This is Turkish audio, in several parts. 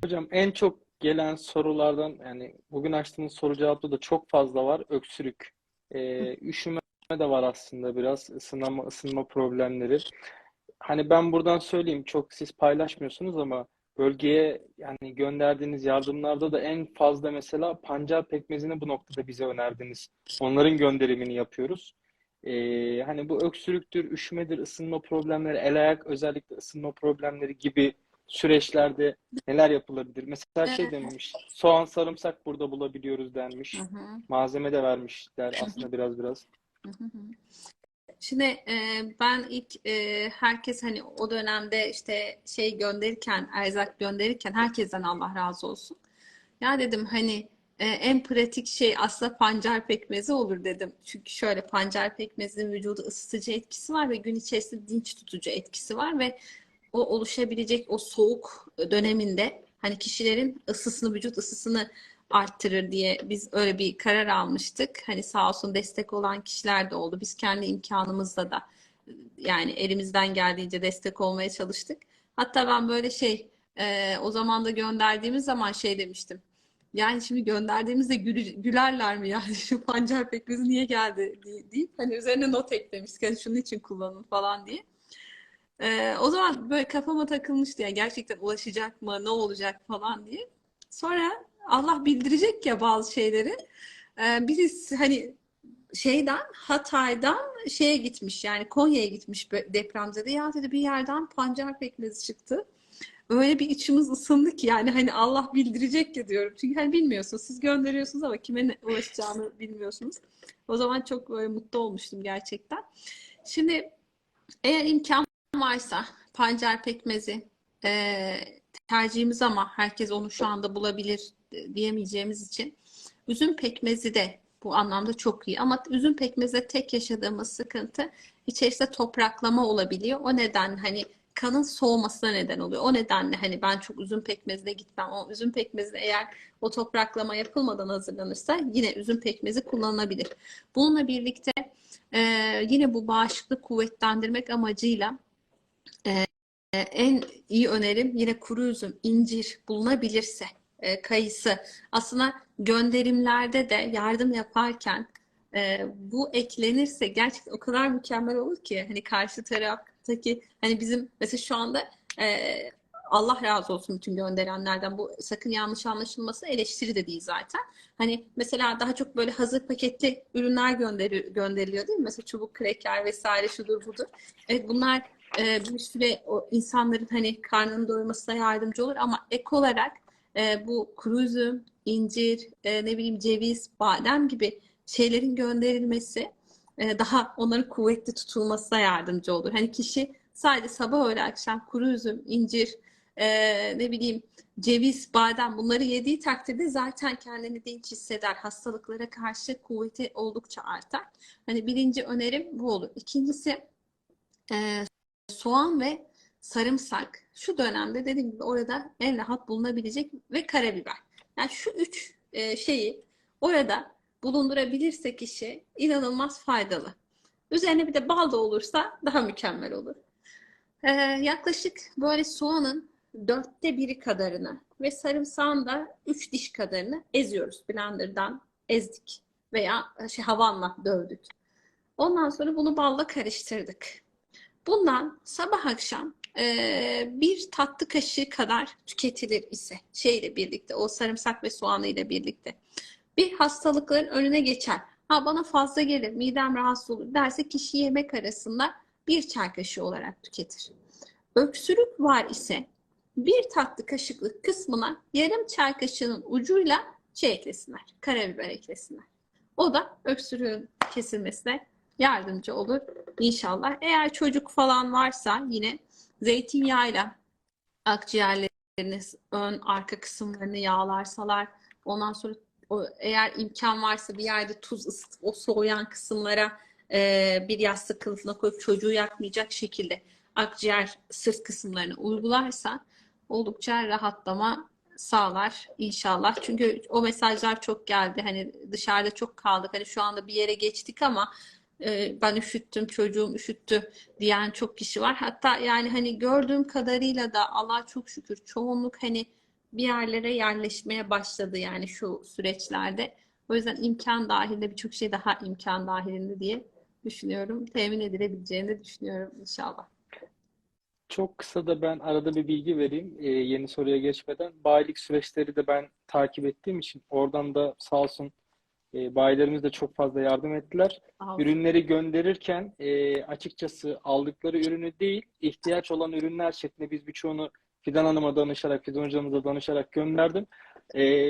Hocam en çok gelen sorulardan yani bugün açtığımız soru cevapta da çok fazla var. Öksürük, üşüme de var aslında biraz ısınma problemleri. Hani ben buradan söyleyeyim çok siz paylaşmıyorsunuz ama bölgeye yani gönderdiğiniz yardımlarda da en fazla mesela pancar pekmezini bu noktada bize önerdiniz. Onların gönderimini yapıyoruz. Hani bu öksürüktür, üşümedir, ısınma problemleri, el ayak özellikle ısınma problemleri gibi süreçlerde neler yapılabilir? Mesela şey Evet. denilmiş, soğan, sarımsak burada bulabiliyoruz Hı denmiş. hı. Malzeme de vermişler aslında biraz. Hı hı. Şimdi ben ilk herkes hani o dönemde işte şey gönderirken, erzak gönderirken herkesten Allah razı olsun. Ya dedim hani en pratik şey aslında pancar pekmezi olur dedim. Çünkü şöyle pancar pekmezinin vücudu ısıtıcı etkisi var ve gün içerisinde dinç tutucu etkisi var ve o oluşabilecek o soğuk döneminde hani kişilerin ısısını, vücut ısısını arttırır diye biz öyle bir karar almıştık. Hani sağ olsun destek olan kişiler de oldu. Biz kendi imkanımızla da yani elimizden geldiğince destek olmaya çalıştık. Hatta ben böyle şey o zaman da gönderdiğimiz zaman şey demiştim. Yani şimdi gönderdiğimizde gülerler mi yani şu pancar pekmezi niye geldi deyip hani üzerine not eklemiştik. Hani şunun için kullanın falan diye. O zaman böyle kafama takılmıştı ya gerçekten ulaşacak mı, ne olacak falan diye. Sonra Allah bildirecek ya bazı şeyleri. Birisi hani şeyden Hatay'dan şeye gitmiş yani Konya'ya gitmiş depremzede ya dedi bir yerden pancar pekmezi çıktı. Öyle bir içimiz ısındı ki yani hani Allah bildirecek ya diyorum. Çünkü hani bilmiyorsunuz siz gönderiyorsunuz ama kime ulaşacağını bilmiyorsunuz. O zaman çok böyle mutlu olmuştum gerçekten. Şimdi eğer imkan varsa pancar pekmezi tercihimiz ama herkes onu şu anda bulabilir diyemeyeceğimiz için üzüm pekmezi de bu anlamda çok iyi. Ama üzüm pekmezde tek yaşadığımız sıkıntı içerisinde topraklama olabiliyor. O nedenle hani kanın soğumasına neden oluyor. O nedenle hani ben çok üzüm pekmezine gitmem. O üzüm pekmezi eğer o topraklama yapılmadan hazırlanırsa yine üzüm pekmezi kullanılabilir. Bununla birlikte yine bu bağışıklık kuvvetlendirmek amacıyla en iyi önerim yine kuru üzüm, incir bulunabilirse kayısı. Aslında gönderimlerde de yardım yaparken bu eklenirse gerçekten o kadar mükemmel olur ki hani karşı taraftaki hani bizim mesela şu anda e, Allah razı olsun bütün gönderenlerden bu sakın yanlış anlaşılması eleştiri de değil zaten. Hani mesela daha çok böyle hazır paketli ürünler gönderiliyor değil mi? Mesela çubuk kreker vesaire şudur budur. Evet bunlar bir süre o insanların hani karnının doyurmasına yardımcı olur ama ek olarak bu kuru üzüm, incir, ne bileyim ceviz, badem gibi şeylerin gönderilmesi daha onların kuvvetli tutulmasına yardımcı olur. Hani kişi sadece sabah öğle akşam kuru üzüm, incir, ne bileyim ceviz, badem bunları yediği takdirde zaten kendini dinç hisseder. Hastalıklara karşı kuvveti oldukça artar. Hani birinci önerim bu olur. İkincisi e, soğan ve sarımsak şu dönemde dediğim gibi orada en rahat bulunabilecek ve karabiber. Yani şu üç şeyi orada bulundurabilirse kişi inanılmaz faydalı. Üzerine bir de bal da olursa daha mükemmel olur. Yaklaşık böyle soğanın dörtte biri kadarını ve sarımsağın da 3 diş kadarını eziyoruz. Blender'dan ezdik veya havanla dövdük. Ondan sonra bunu balla karıştırdık. Bundan sabah akşam bir tatlı kaşığı kadar tüketilir ise şeyle birlikte o sarımsak ve soğanı ile birlikte bir hastalıkların önüne geçer. Ha bana fazla gelir, midem rahatsız olur derse kişi yemek arasında bir çay kaşığı olarak tüketir. Öksürük var ise bir tatlı kaşıklık kısmına yarım çay kaşığının ucuyla şey eklesinler, karabiber eklesinler. O da öksürüğün kesilmesine yardımcı olur inşallah. Eğer çocuk falan varsa yine zeytinyağıyla akciğerleriniz ön arka kısımlarını yağlarsalar ondan sonra eğer imkan varsa bir yerde tuz ısıtıp o soğuyan kısımlara bir yastık kılıfına koyup çocuğu yakmayacak şekilde akciğer sırt kısımlarını uygularsa oldukça rahatlama sağlar inşallah. Çünkü o mesajlar çok geldi. Hani dışarıda çok kaldık. Hani şu anda bir yere geçtik ama ben üşüttüm, çocuğum üşüttü diyen çok kişi var. Hatta yani hani gördüğüm kadarıyla da Allah'a çok şükür çoğunluk hani bir yerlere yerleşmeye başladı yani şu süreçlerde. O yüzden imkan dahilinde birçok şey daha imkan dahilinde diye düşünüyorum. Temin edilebileceğini de düşünüyorum inşallah. Çok kısa da ben arada bir bilgi vereyim yeni soruya geçmeden. Bayilik süreçleri de ben takip ettiğim için oradan da sağ olsun bayilerimiz de çok fazla yardım ettiler. Sağ olsun. Ürünleri gönderirken açıkçası aldıkları ürünü değil, ihtiyaç olan ürünler şeklinde biz birçoğunu Fidan Hanım'a danışarak, Fidan Hocamıza danışarak gönderdim.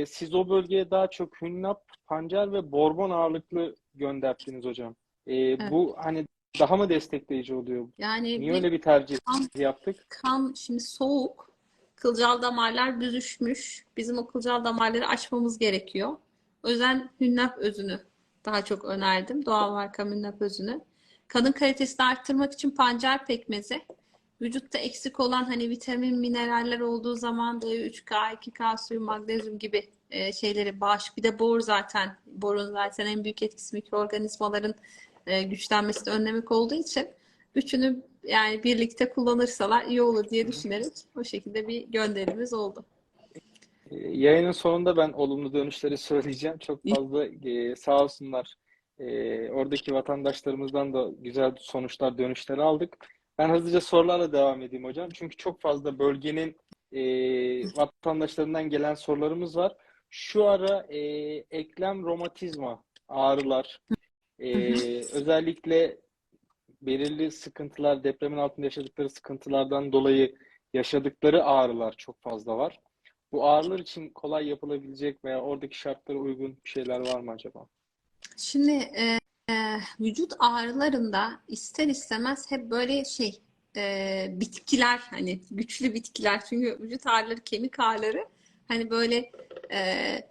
Siz o bölgeye daha çok hünnap, pancar ve borbon ağırlıklı gönderdiniz hocam. Evet. Bu hani daha mı destekleyici oluyor? Yani Niye bir öyle bir tercih kan, yaptık? kan şimdi soğuk. Kılcal damarlar büzüşmüş. Bizim o kılcal damarları açmamız gerekiyor. O yüzden hünnap özünü daha çok önerdim. Doğal marka hünnap özünü. Kanın kalitesini arttırmak için pancar pekmezi. Vücutta eksik olan hani vitamin, mineraller olduğu zaman D3K, 2K suyu, magnezyum gibi şeyleri bağış. Bir de bor zaten. Borun zaten en büyük etkisi mikroorganizmaların güçlenmesini önlemek olduğu için üçünü yani birlikte kullanırsalar iyi olur diye düşünerek o şekilde bir gönderimiz oldu. Yayının sonunda ben olumlu dönüşleri söyleyeceğim. Çok fazla sağ olsunlar. Oradaki vatandaşlarımızdan da güzel sonuçlar, dönüşleri aldık. Ben hızlıca sorularla devam edeyim hocam. Çünkü çok fazla bölgenin vatandaşlarından gelen sorularımız var. Şu ara eklem romatizma, ağrılar, Hı hı. özellikle belirli sıkıntılar, depremin altında yaşadıkları sıkıntılardan dolayı yaşadıkları ağrılar çok fazla var. Bu ağrılar için kolay yapılabilecek veya oradaki şartlara uygun bir şeyler var mı acaba? Şimdi vücut ağrılarında ister istemez hep böyle bitkiler hani güçlü bitkiler çünkü vücut ağrıları kemik ağrıları hani böyle e,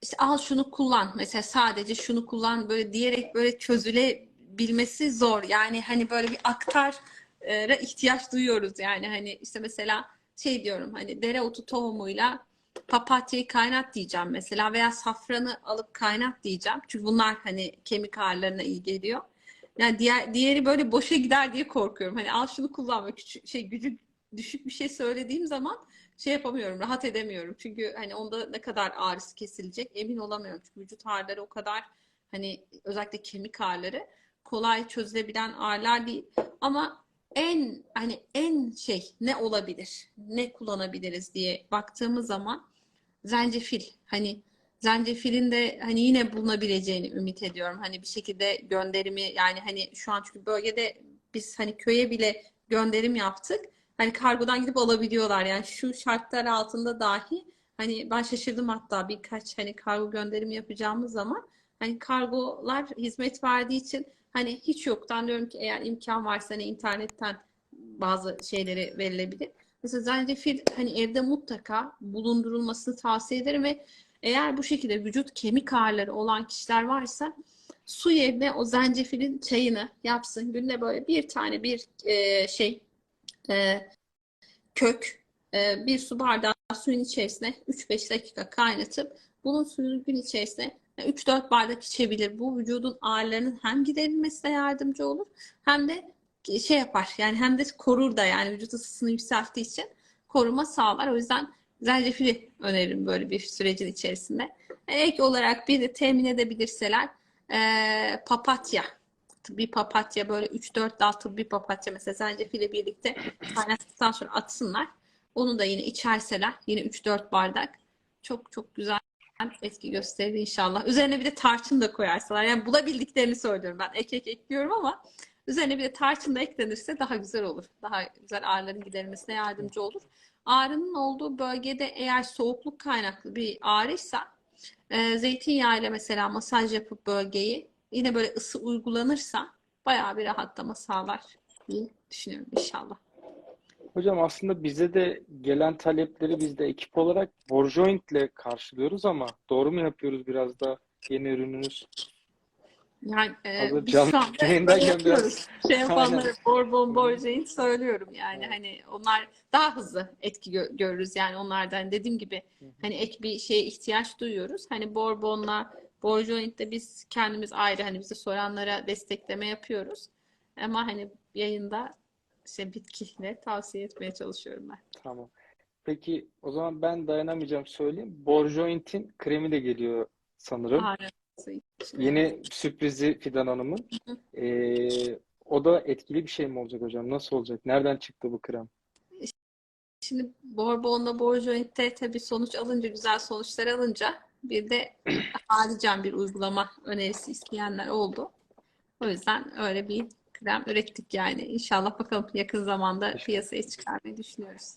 işte al şunu kullan mesela sadece şunu kullan böyle diyerek böyle çözülebilmesi zor. Yani hani böyle bir aktara ihtiyaç duyuyoruz yani hani işte mesela şey diyorum hani dereotu tohumuyla papatyayı kaynat diyeceğim mesela veya safranı alıp kaynat diyeceğim. Çünkü bunlar hani kemik ağrılarına iyi geliyor. Yani diğeri böyle boşa gider diye korkuyorum. Hani al şunu kullan ve küçük gücü düşük bir şey söylediğim zaman şey yapamıyorum, rahat edemiyorum. Çünkü hani onda ne kadar ağrısı kesilecek emin olamıyorum. Çünkü vücut ağrıları o kadar hani özellikle kemik ağrıları kolay çözülebilen ağrılar değil. Ama en ne olabilir? Ne kullanabiliriz diye baktığımız zaman zencefil. Hani zencefilin de hani yine bulunabileceğini ümit ediyorum. Hani bir şekilde gönderimi yani hani şu an çünkü bölgede biz hani köye bile gönderim yaptık. Hani kargodan gidip alabiliyorlar. Yani şu şartlar altında dahi hani ben şaşırdım hatta birkaç hani kargo gönderimi yapacağımız zaman hani kargolar hizmet verdiği için hani hiç yoktan diyorum ki eğer imkan varsa hani internetten bazı şeyleri verilebilir. Mesela zencefil hani evde mutlaka bulundurulmasını tavsiye ederim ve eğer bu şekilde vücut kemik ağrıları olan kişiler varsa su yerine o zencefilin çayını yapsın. Günde böyle bir tane e, kök bir su bardağı suyun içerisine 3-5 dakika kaynatıp bunun suyunu gün içerisine 3-4 bardak içebilir. Bu vücudun ağrılarının hem giderilmesine yardımcı olur hem de şey yapar. Yani hem de korur da yani vücut ısısını yükselttiği için koruma sağlar. O yüzden zencefili öneririm böyle bir sürecin içerisinde. Ek olarak bir de temin edebilirseler papatya. Bir papatya böyle 3-4 dal tıbbi papatya mesela zencefille birlikte kaynattıktan sonra atsınlar. Onu da yine içerseler yine 3-4 bardak çok çok güzel etki gösterir inşallah. Üzerine bir de tarçın da koyarsalar. Yani bulabildiklerini söylüyorum ben. Ekliyorum ama üzerine bir de tarçın da eklenirse daha güzel olur. Daha güzel ağrıların giderilmesine yardımcı olur. Ağrının olduğu bölgede eğer soğukluk kaynaklı bir ağrıysa zeytinyağı ile mesela masaj yapıp bölgeyi yine böyle ısı uygulanırsa bayağı bir rahatlama sağlar diye düşünüyorum inşallah. Hocam aslında bize de gelen talepleri biz de ekip olarak Borjoint ile karşılıyoruz ama doğru mu yapıyoruz biraz da yeni ürününüz? Yani Hazır biz canlı şu anda böyle yayındayken biraz yapıyoruz. Şey aynen. yapanlara Borbon Hı hı. Borjay'ı söylüyorum yani Evet. hani onlar daha hızlı etki görürüz yani onlardan dediğim gibi Hı hı. hani ek bir şeye ihtiyaç duyuyoruz. Hani Borbon'la Borjoint'te biz kendimiz ayrı hani bize soranlara destekleme yapıyoruz. Ama hani yayında işte bitkiyle tavsiye etmeye çalışıyorum ben. Tamam. Peki o zaman ben dayanamayacağım söyleyeyim. Borjoint'in kremi de geliyor sanırım. Ağrısı için, evet. Yeni sürprizi Fidan Hanım'ın. O da etkili bir şey mi olacak hocam? Nasıl olacak? Nereden çıktı bu krem? Şimdi Borbon'la Borjoint'te tabii sonuç alınca, güzel sonuçlar alınca bir de haricen bir uygulama önerisi isteyenler oldu. O yüzden öyle bir krem ürettik yani. İnşallah bakalım yakın zamanda Teşekkür piyasaya çıkarmayı düşünüyoruz.